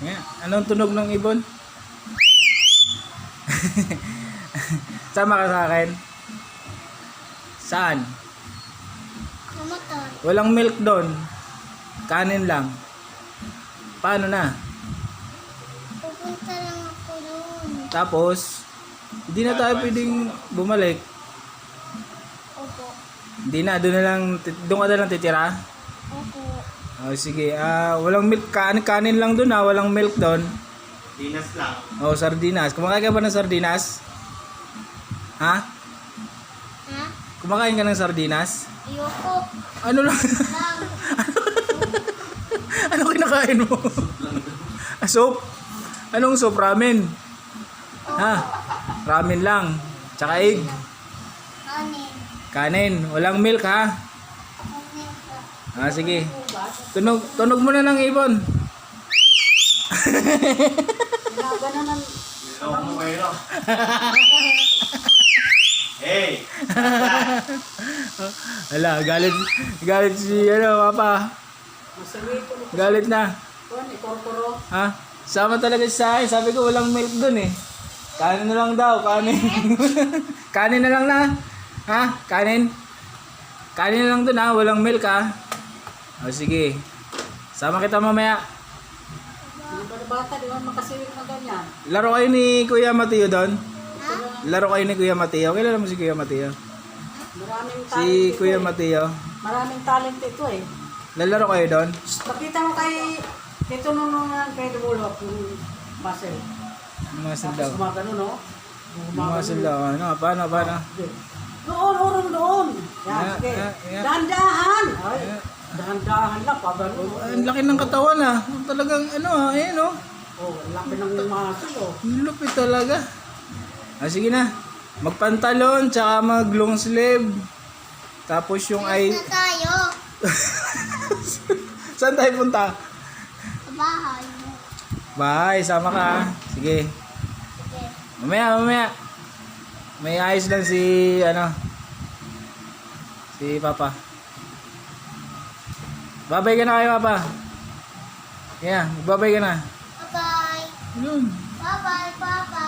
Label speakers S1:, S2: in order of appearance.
S1: Yeah. Anong tunog ng ibon? Sama ka sa akin? Saan?
S2: Namatay.
S1: Walang milk doon. Kanin lang. Paano na?
S2: Pupunta lang ako doon.
S1: Tapos, hindi na tayo pwedeng bumalik.
S2: Opo.
S1: Hindi na, doon ka na lang titira.
S2: Opo.
S1: Oh, sige, walang milk, kanin lang doon walang milk doon.
S3: Dinas lang.
S1: Oh, sardinas. Kumakain ka ba ng sardinas? Ha?
S2: Ha?
S1: Kumakain ka ng sardinas?
S2: Ayoko.
S1: Ano lang?
S2: Lang.
S1: Ano kinakain mo? Soup? Anong soup? Ramen? Ha? Ramen lang. Tsaka egg.
S2: Kanin.
S1: Kanin. Walang milk ha?
S2: Kanin.
S1: Sige. Tunog mo na ng ibon.
S3: Nilawag mo kayo. Hey!
S1: Ala, galit si Papa. Galit na. Ha? Sama talaga siya sa akin. Sabi ko walang milk dun eh. Kanin na lang daw, kanin. Kanin na lang na. Ha? Kanin? Kanin na lang dun ha, walang milk ha. O sige. Sama kita mamaya.
S4: Bata, di ba makasiwik na ganyan?
S1: Laro kayo ni Kuya Mateo doon.
S2: Ha?
S1: Laro kayo ni Kuya Mateo. Kilala mo si Kuya Mateo?
S4: Maraming talent
S1: Si
S4: ito
S1: Kuya
S4: eh.
S1: Mateo.
S4: Maraming talent ito eh.
S1: Lalaro kayo doon?
S4: Pakita mo ito nung kay Dumulok, yung muscle.
S1: Muscle
S4: Tapos
S1: daw.
S4: gumagano, no?
S1: Muscle daw. Ano? Paano?
S4: Doon. Yan, sige.
S1: Yeah.
S4: Dahan-dahan. Ay,
S1: Yeah.
S4: dahan-dahan lang, pagano.
S1: Ang laki ng katawan ah. Talagang ayan oh.
S4: Oh, ang laki ng muscle, oh.
S1: Lupit talaga. Sige na. Magpantalon, tsaka mag long sleeve. Tapos yung ay...
S2: Na tayo.
S1: Saan tayo punta?
S2: Sa bahay.
S1: Bahay, sama ka. Sige.
S2: Sige.
S1: Mamaya. May ayos lang si si Papa. Babay ka na kayo, Papa. Yeah, babay ka na.
S2: Bye-bye.
S1: Yun.
S2: Bye-bye, Papa.